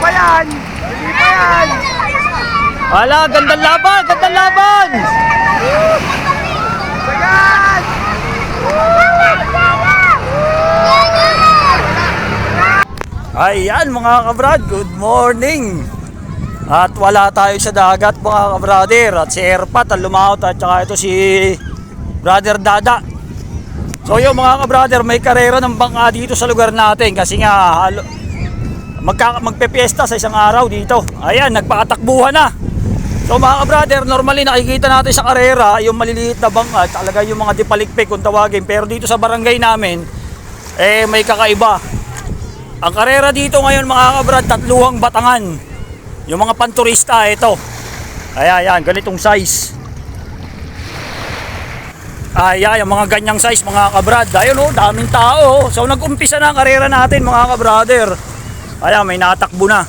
pa yan! Hindi pa yan! Wala, gandang laban! Gandang laban! Sagad! Ayan mga kabrad, good morning! At wala tayo sa dagat mga kabrader. At si Erpat ang lumaot at saka ito si Brother Dada. So yung mga kabrader, may karera ng bangka dito sa lugar natin. Kasi nga magpepiesta sa isang araw dito. Ayan, nagpakatakbuhan na. So mga kabrader, normally nakikita natin sa karera yung maliliit na bangka, talaga yung mga dipalikpik kung tawagin. Pero dito sa barangay namin, may kakaiba. Ang karera dito ngayon mga kabrad, 3 batangan. Yung mga panturista, ito. Ayan, ganitong size. Ayan, yung mga ganyang size mga kabrad. Ayun oh, daming tao. So nag-umpisa na ang karera natin mga kabrader. Ayan, may natakbo na.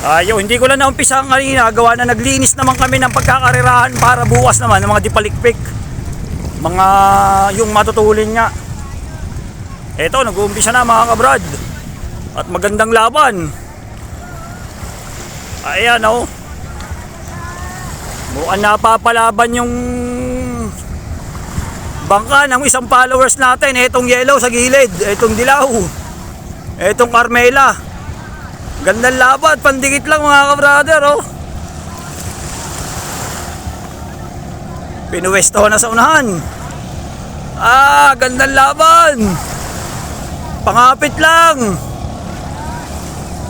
Ayun, hindi ko lang naumpisa kanina. Gawa na naglinis naman kami ng pagkakarerahan para bukas naman ng mga dipalikpik. Mga yung matutulin nga. Eto, nag-uumpisa na mga kabrad. At magandang laban. Ayan oh. Mukhang napapalaban yung bangka ng isang followers natin. Etong yellow sa gilid, etong dilaw, etong Carmela. Gandang laban, pandikit lang mga kabrother oh. Pinuwesto na sa unahan. Gandang laban. Pangapit lang.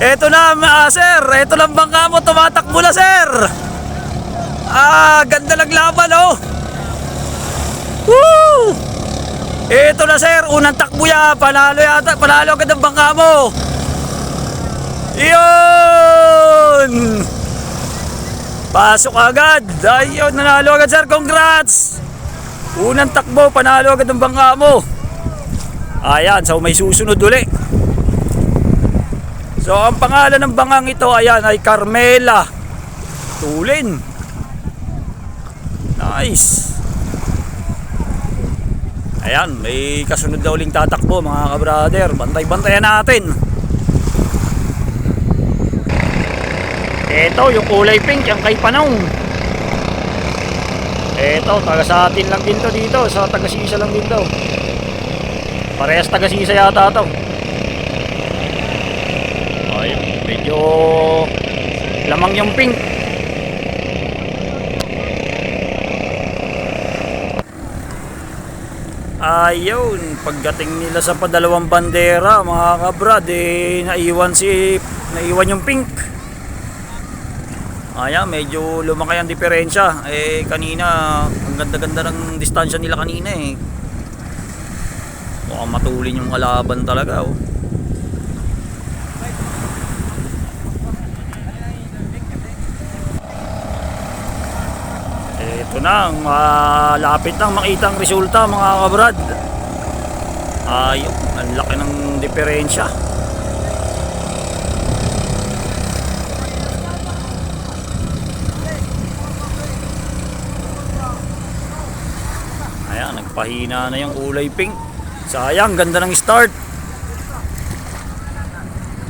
Eto na sir, eto lang bangka mo, tumatakbo na sir. Ganda lang laban oh. Woo! Eto na sir, unang takbo ya, panalo yata, panalo agad ang bangka mo. Iyon! Pasok agad. Ayun, nanalo agad sir, congrats. Unang takbo, panalo agad ang bangka mo. Ayan, so may susunod uli. So ang pangalan ng bangang ito, ayan, ay Carmela. Tulin. Nice. Ayan, may kasunod na uling tatakbo mga kabrader. Bantay-bantayan natin. Ito, yung kulay pink, yung kay Panong. Ito, taga sa atin lang din to dito. Sa taga-sisa lang din to. Parehas taga-sisa yata to. Ayun, medyo lamang yung pink. Ayun, pagdating nila sa padalawang bandera mga kabrad, naiwan yung pink. Ayan, medyo lumaki ang diferensya. Kanina, ang ganda-ganda ng distansya nila kanina eh. Mukhang matulin yung kalaban talaga oh. Ito na, lapit nang makita ang resulta mga kabrad. Ayun, ang laki ng diferensya. Ayan, nagpahina na yung kulay pink. Sayang, ganda ng start.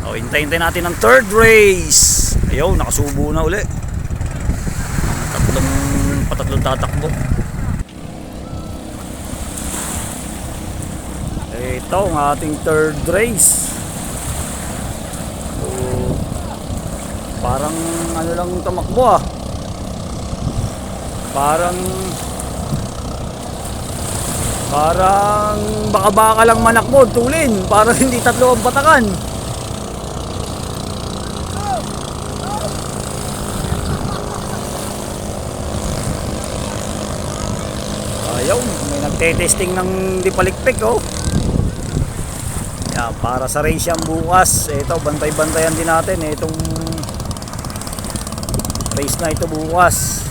Hintay-hintay natin ang third race. Ayun, nakasubo na uli. Patatlong tatakbo. Ito ang ating third race. Parang ano lang tamakbo ah. Parang baka-baka lang manakbo, tulin. Parang hindi 3 ang batakan. Ayaw, may nagte-testing ng dipalikpik oh. Yan, para sa race yan bukas. Ito, bantay-bantayan din natin itong race na ito bukas.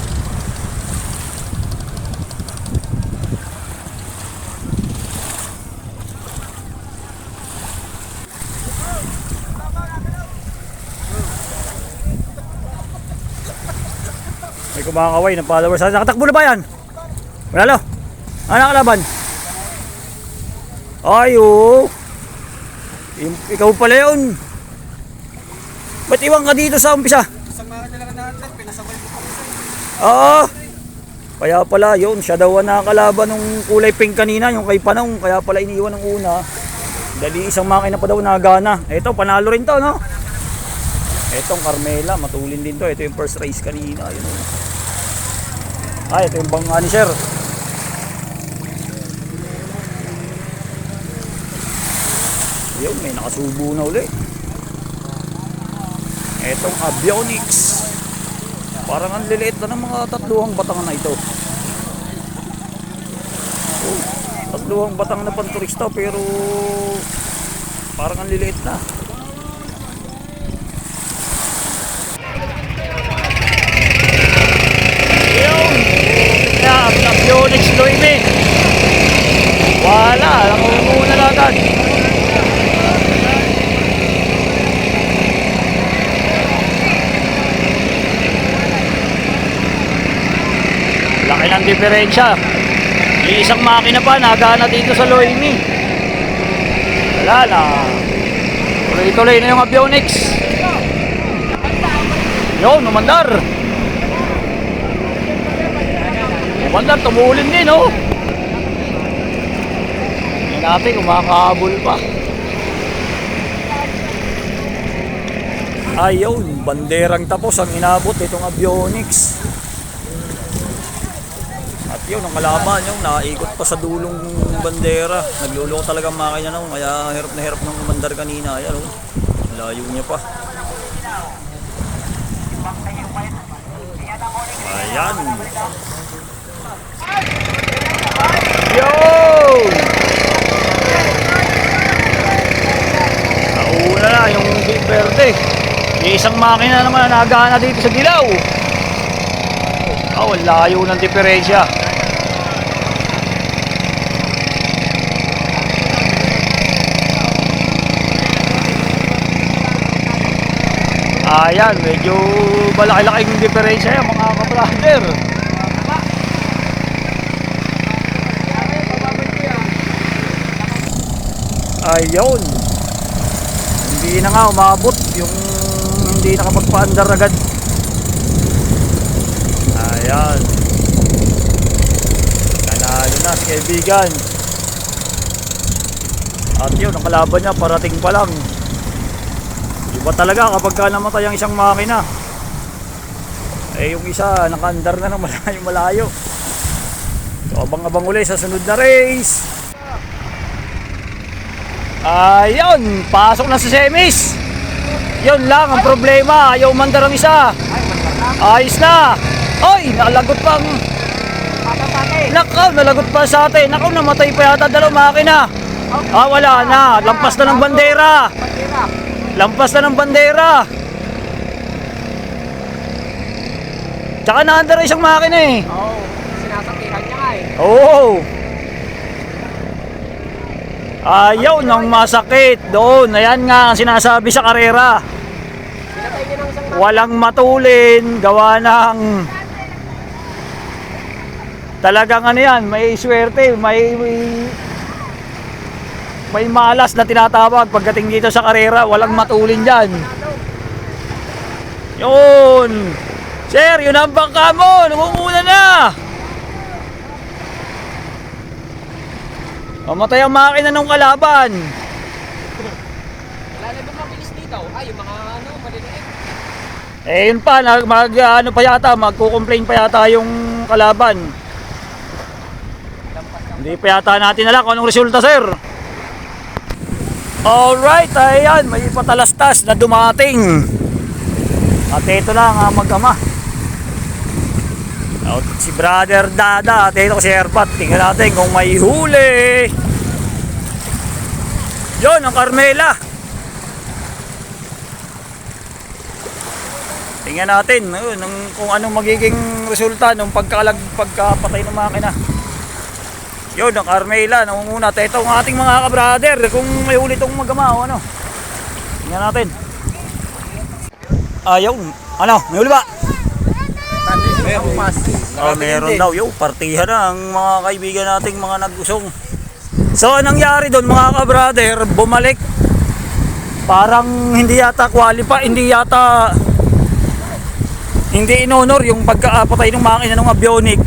May kumakaway ng followers. Nakatakbo na ba yan? Manalo? Nakalaban? Ay, oh. Ikaw pala yun. Ba't iwan ka dito sa umpisa? Isang mga nila natin, pinasabay ko pa kasi. Oo. Kaya pala yun, siya daw ang nakakalaban ng kulay pink kanina, yung kay Panong. Kaya pala iniwan ng una. Dali isang makina pa daw nagana. Ito, panalo rin to, no? Itong Carmela, matulin din to. Ito yung first race kanina. Yun. Ay, ito yung bangga ni Sir. Yun, may nakasubo na uli. Etong Avionics. Parang ang liliit na ng mga tatluhang batang na ito. Oh, tatluhang batang na panturista pero parang ang liliit na. Yun! Ang Avionics Loime. Wala, namumuna na agad. Laki ng diferensya. Yung isang makina pa nagana dito sa Loimi. Wala na. Tuloy-tuloy na yung Avionics. Yun, umandar. Umandar, tumulin din, oh. Yan natin, kumakahabol pa. Ayun, banderang tapos ang inabot itong Avionics. At yun, ang kalaban yung naikot pa sa dulong bandera. Nagluloko talaga ang makina nung, kaya hirap na hirap ng umandar kanina. Ayan, oh. Layo niya pa. Ayan. Yo! Nauna na yung Big Verde. Yung isang makina naman na nagana dito sa Dilaw. Oh, layo ng diferensya. Ayan, medyo malaki-laking diferensya yan mga kabrader. Ayun. Hindi na nga umabot yung hindi nakapagpa-andar agad. Ayan. Nanalo na si kaibigan. At yun, ang kalaban niya parating pa lang. Iba talaga kapag ka namatay ang isang makina. Eh yung isa nakaandar na ng malayo-malayo. So abang-abang uli sa sunod na race. Ayun, pasok na sa semis. Yun lang ang problema, ayaw umandar ang isa. Ayos na. Oy, nalagot pang nakaw, nalagot pa sa atin. Nakaw, namatay pa yata dalawang makina. Wala na, lampas na ng bandera. Lampas na ng bandera. Tsaka naandar isang makina eh. Oo, sinasakihan niya nga eh. Oo. Ayaw nang masakit doon. Ayan nga ang sinasabi sa karera. Pinatay niya ng isang Walang matulin, gawa ng talagang ano yan, may swerte, may malas na tinatawag pagdating dito sa karera, walang matulin dyan. Yun! Sir, yun ang bangka mo, namumuna na! Mamatay ang makina ng kalaban. Wala na ba mabilis dito? Yung mga maliliit. Eh yun pa, ano pa yata, magko-complain pa yata yung kalaban. Hindi pa yata natin alam kung anong resulta, sir. Alright, ayan, may patalastas na dumating. At ito lang ang mag-ama. Si Brother Dada at ito si Erpat. Tingnan natin kung may huli. Yon ang Carmela. Tingnan natin kung anong magiging resulta ng pagkapatay ng makina. Yon ang Carmela. Nangunguna. Ito ang ating mga ka-brother. Kung may huli itong mag-ama o ano. Tingnan natin. Ayaw. Ano? May huli ba? Meron daw. Partihan na ang mga kaibigan nating mga nag-usong. So anong nangyari doon mga ka-brother? Bumalik parang hindi yata qualify, hindi in-honor yung pagkapatay ng makina ng avionic.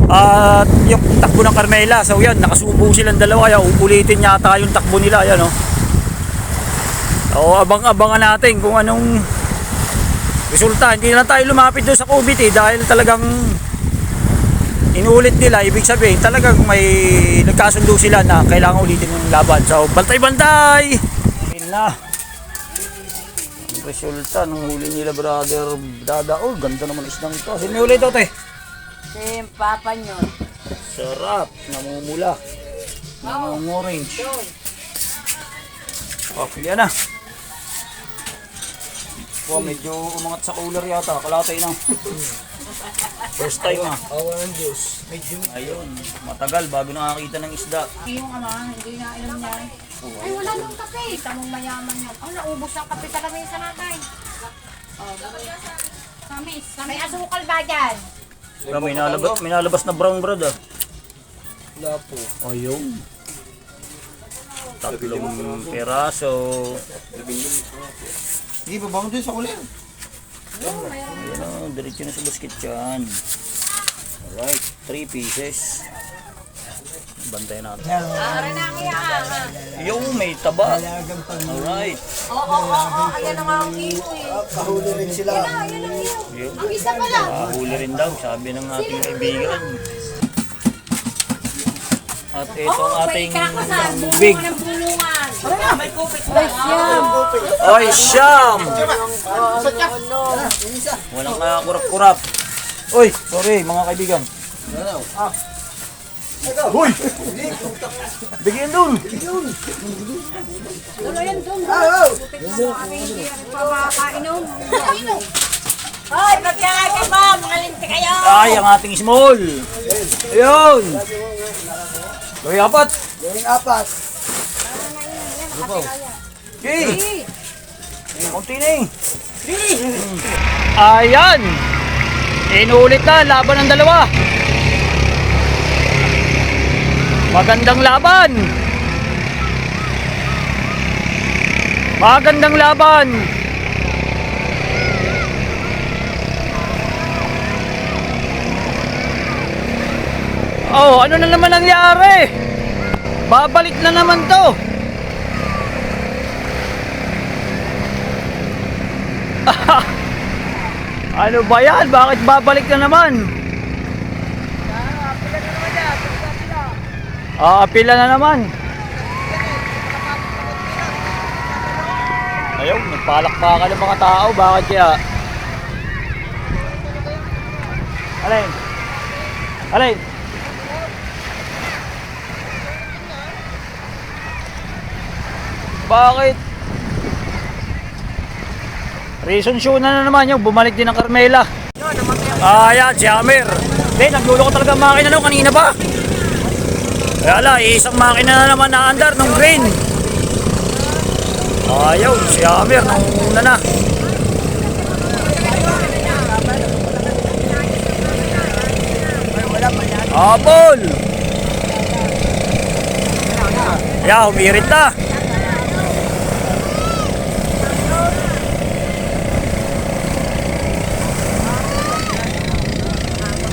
At yung takbo ng Carmela. So yan, nakasubo silang dalawa. Kaya ulitin yata yung takbo nila. Yan, oh. So abang-abangan natin kung anong resulta. Hindi na tayo lumapit doon sa Cubit dahil talagang inulit nila. Ibig sabihin talagang may nagkasundo sila na kailangan ulitin yung laban. So bantay-bantay. Yun na ang resulta ng huli nila, brother Dada. Oh, ganda naman isdang ito. Sino may huli ito, te? Si Papa nyo. Sarap, namumula. Namung-orange. Oh, pilihan na. Oh, medyo umangat sa cooler yata. Kalatay na. First time ah. Awa ng Diyos. Ayun, matagal bago nakakita ng isda. Yung ama, hindi na inom niya. Ay, wala nang kape. Kita mong mayaman yan. Oh, naubos ang kape sa lamesa natin. Oh, samis. May asukal ba dyan? May nalabas na brown bread ah. Wala po. Ayun. 3 peraso. Hindi ba bang doon sa kulir? Ayun ah, diretso na sa basket yan. Alright, 3 pieces. Bantayan natin. Ara na kaya. Yung may taba. Alright. Oo. Ayan ang mga kilo eh. Kahuli rin sila. Ayan ang kilo. Yun. Ang isa pa lang. Huli rin daw, sabi ng ating kaibigan. At ito ang ating big. Bulungan ng bulungan. Ano na? May kupit ba? Ay, siyam! Walang kurap-kurap. Uy, sorry mga kaibigan. Uy! Bigyan dun! Ano yan doon? Hindi pa makakainom. Hoy, magkakain ka ba? Mga linti kayo. Ay, ang ating small. Ayun! Gawin apat. Okay. Kunti na eh. Ayan! Inulit na, laban ng dalawa. Magandang laban. Magandang laban. Oh, ano na naman nangyari? Babalik na naman to. Ano ba yan? Bakit babalik na naman? Pila na naman. Ayaw, nagpalakpakan ng mga tao. Bakit kaya? Alin? Alin? Bakit? Reason show na naman yung bumalik din ng Carmela. Ayan, si Hammer. Hindi, nagluloko talaga ang makina no, kanina ba? Kaya ala, isang makina na naman na andar nung green. Ayaw, si Hammer nung una na. Abol! Yeah, humirit na.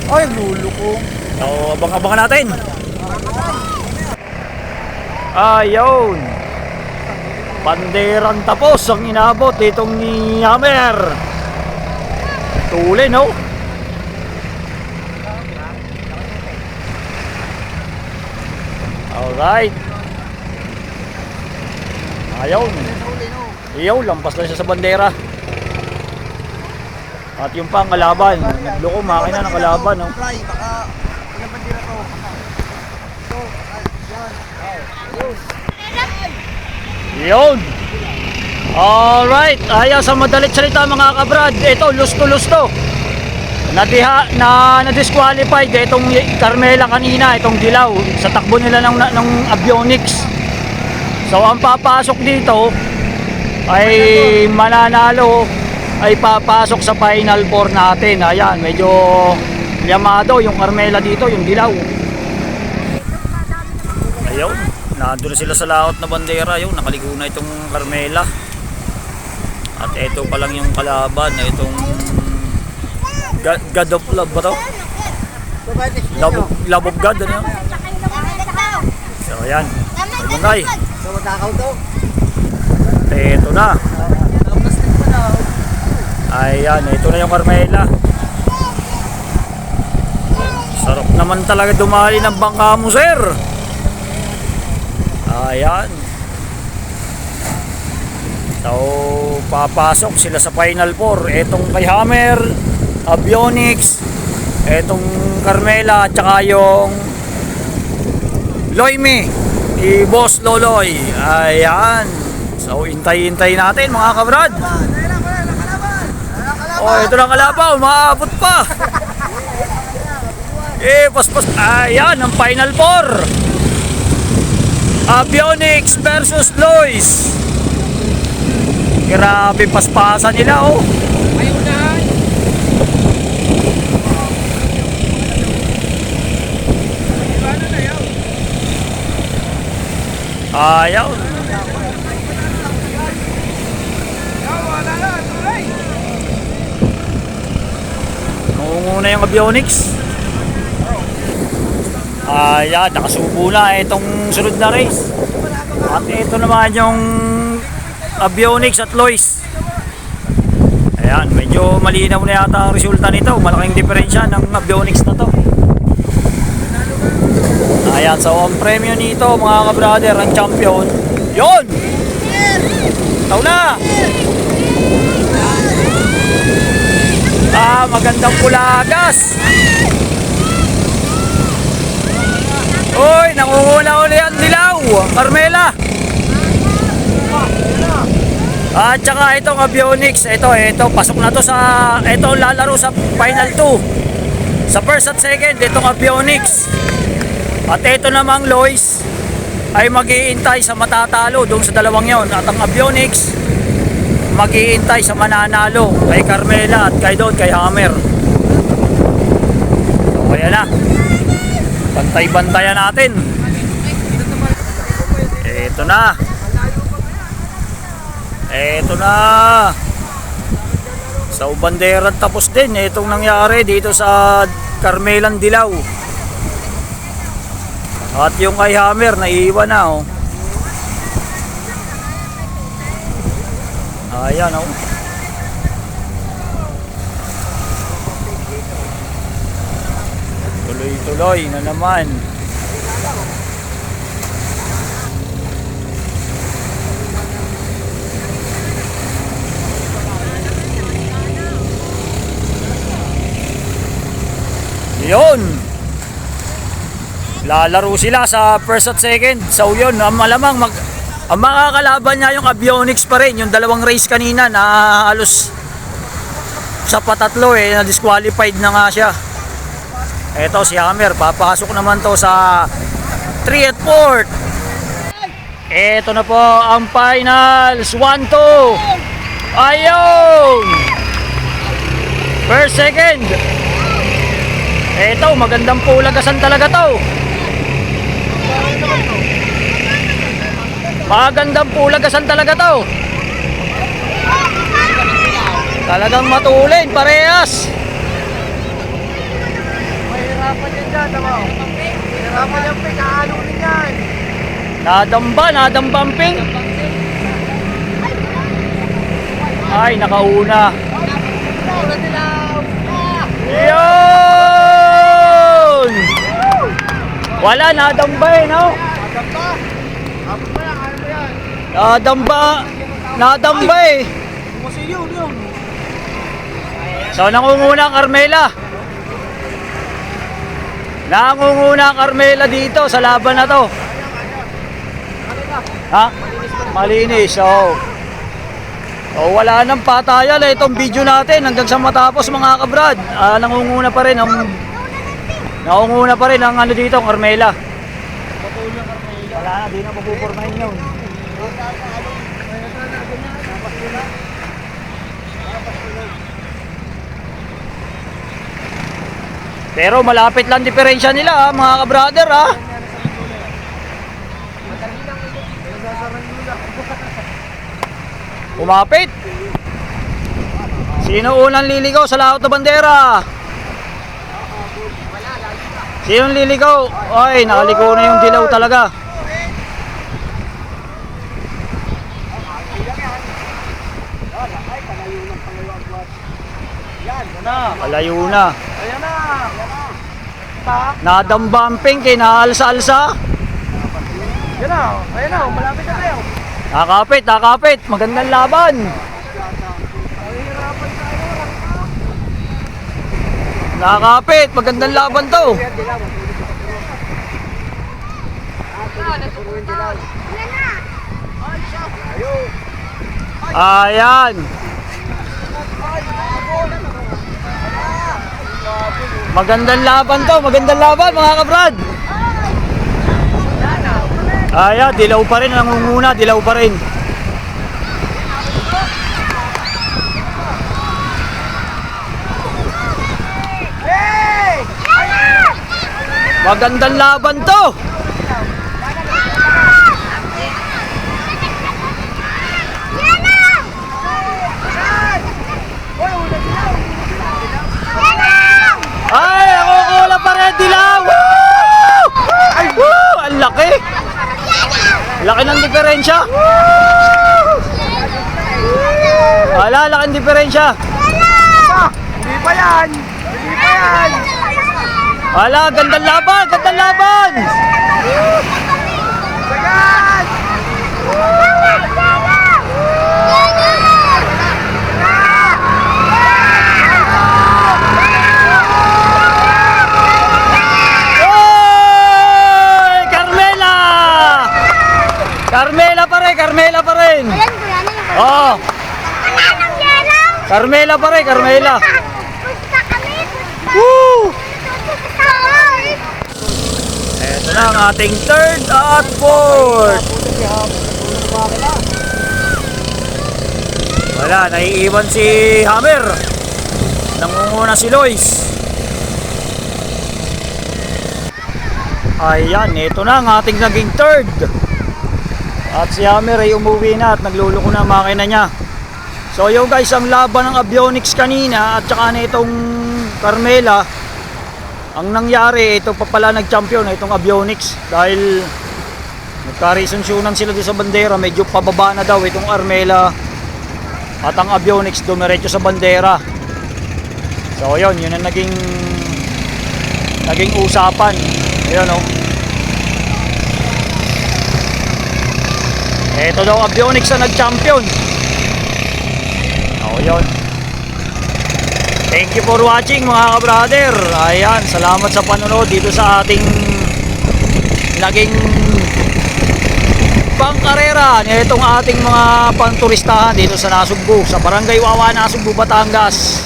Ay, luluko. So, abang-abangan natin. Ayun. Banderang tapos ang inabot itong ni Hammer. Tuli, no? Alright. Ayun. Iyaw, lampas lang siya sa bandera. At yung pang kalaban, nagloko makina ng kalaban, no? Yun. Alright, ayaw sa madalit salita mga kabrad. Ito, lusto-lusto. Na-disqualified itong Carmela kanina, itong dilaw sa takbo nila ng avionics. So ang papasok dito ay mananalo, ay papasok sa final four natin. Ayan, medyo llamado yung Carmela dito, yung dilaw. Ayun, nandun na sila sa laot na bandera. Yung nakaligo na itong Carmela. At ito pa lang yung kalaban. Itong God of Love ba to? Love of God, ano? So ayan, barangay. So, matakaw to. Ito na. Ayan, ito na yung Carmela. Sarap naman talaga dumali ng bangka mo, sir. Ayan. So, papasok sila sa Final Four. Etong kay Hammer, Avionics, etong Carmela, at saka yung Loime, ni Boss Loloy. Ayan. So, hintay-hintay natin mga kabrad. Oh, ito na kalabaw, maabot pa. Paspas. Ayan, ang Final Four. Avionics versus Lois. Grabe paspasan nila, oh. Ayaw. Nangunguna yung Avionics. Ayan, nakasubo na itong sunod na race. At ito naman yung Avionics at Lois. Ayan, medyo malinaw na yata ang resulta nito. Malaking diferensya ng Avionics na to. Ayan, so ang premyo nito mga ka-brother, ang champion, yun! Tao na! Magandang pulagas! Uy, nangunguna uli ang dilaw, Carmela! At saka itong Avionics, ito, pasok na to sa, ito lalaro sa Final 2. Sa first at second, itong Avionics. At ito namang Lois ay mag-iintay sa matatalo doon sa dalawang yon. At ang Avionics mag-iintay sa mananalo kay Carmela at kay Hammer. So kaya na, bantay-bantayan natin. Ito na. Ito na. Sa bandera tapos din itong nangyari dito sa Carmelan Dilaw. At yung kay Hammer naiiwan na, oh. Ayan, oh. Tuloy-tuloy na naman. Yun. Lalaro sila sa first at second. So yun, malamang ang makakalaban niya yung Avionics pa rin. Yung dalawang race kanina na halos sa patatlo na disqualified na nga siya. Eto si Hammer, papasok naman to sa 3 at 4. Eto na po ang finals, 1-2. Ayun! First, second. Eto, magandang pulagasan talaga to. Magandang pulagasan talaga to. Talagang matulin, parehas. Mahirapan yan dyan, tama. Mahirapan yan, Ping. Aanunin yan. Nadambamping. Ay, nakauna. Yun! Wala, nadamba no? Nadamba So, nangunguna ang Carmela. Nangunguna ang Carmela dito sa laban na to. Ha? Malinis, so. So, wala nang patayan itong video natin hanggang sa matapos mga kabrad. Nangunguna pa rin ang ano dito, Carmela. Wala na, di na mapupormahin yun. Pero malapit lang diferensya nila mga ka-brother . Lumapit. Sino unang liligaw sa laot na bandera? Sino liligaw? Ay, nakaliko na yung dilaw talaga. Malayo na. Ayan na. Ta. Nadambamping kay naalsa-alsa. Yan na. Ayan na. Malapit na tayo. Nakapit, nakapit. Magandang laban. Nakapit, magandang laban to. Ayan. Magandang laban to, magandang laban mga kabrad. Ayan, dilaw pa rin, nangunguna, dilaw pa rin. Magandang laban to. Ay, nakukula pa rin dilaw. Woo! Ay, woo! Ang laki. Laki ng diferensya. Wala, laki ng diferensya. Hindi pa yan. Hindi pa yan. Wala, gandang laban, gandang laban. Sagad. Oy! Carmela! Carmela pa rin, Carmela pa rin. Ayan ko yan. Oh, Anong yellow? Carmela pa rin, Carmela. Pusta kami. Woo! Pusta. Ito na ang ating third at fourth. Wala, naiiwan si Hammer. Nangunguna si Lois. Ayan, ito na ang ating naging third. At si Hammer ay umuwi na at nagluluko na ang makina niya. So yun guys, ang laban ng Avionics kanina at saka na itong Carmela. Ang nangyari, ito pa pala nag-champion, itong Avionics. Dahil nagka-reason-sunan sila doon sa bandera, medyo pababa na daw itong Carmela. At ang Avionics dumiretso sa bandera. So yun ang naging usapan. Ayun oh. Ito daw Avionics na nag-champion. Oh yun. Thank you for watching mga ka-brother. Ayan, salamat sa panonood dito sa ating naging pangkarera nitong ating mga panturistahan dito sa Nasugbu, sa Barangay Wawa, Nasugbu, Batangas.